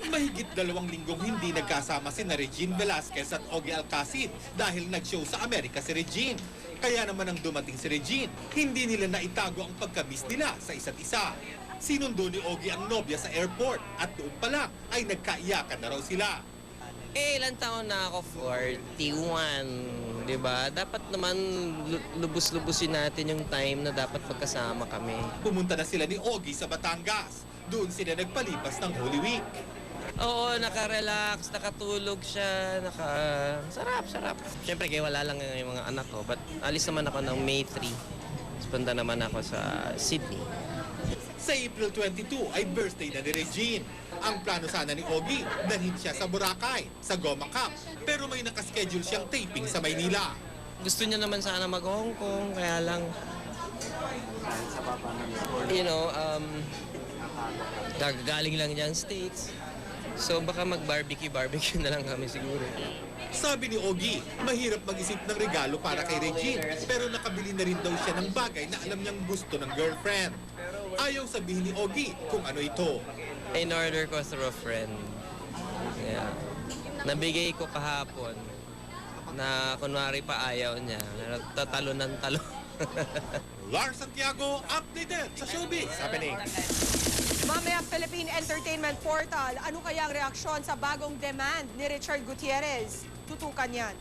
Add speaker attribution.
Speaker 1: Mahigit 2 linggong hindi nagkasama si Regine Velasquez at Ogie Alcacid dahil nag-show sa Amerika si Regine. Kaya naman nang dumating si Regine, hindi nila naitago ang pagkamiss nila sa isa't isa. Sinundo ni Ogie ang nobya sa airport at doon pa lang ay nagkaiyakan na raw sila.
Speaker 2: Ilang taon na ako? 41, di ba? Dapat naman lubos-lubusin natin yung time na dapat magkasama kami.
Speaker 1: Pumunta na sila ni Ogie sa Batangas. Doon sila nagpalipas ng Holy Week.
Speaker 2: Oo, naka-relax, nakatulog siya, sarap. Siyempre, kaya wala lang yung mga anak ko. But alis naman ako ng May 3. Punta naman ako sa Sydney.
Speaker 1: Sa April 22 ay birthday na ni Regine. Ang plano sana ni Ogie, dalhin siya sa Boracay, sa Goma Cup. Pero may nakaschedule siyang taping sa Maynila.
Speaker 2: Gusto niya naman sana mag-Hong Kong, kaya lang, gagaling lang niya ang States. So baka mag-barbecue na lang kami siguro.
Speaker 1: Sabi ni Ogie, mahirap mag-isip ng regalo para kay Regine, pero nakabili na rin daw siya ng bagay na alam niyang gusto ng girlfriend. Ayaw sabihin ni Ogie kung ano ito.
Speaker 2: In-order ko through a friend. Yeah. Nabigay ko kahapon na kunwari pa ayaw niya. Tatalo ng talo.
Speaker 1: Lars Santiago, updated sa Showbiz Happening.
Speaker 3: Mamaya Philippine Entertainment Portal, ano kaya ang reaksyon sa bagong demand ni Richard Gutierrez? Tutukan yan.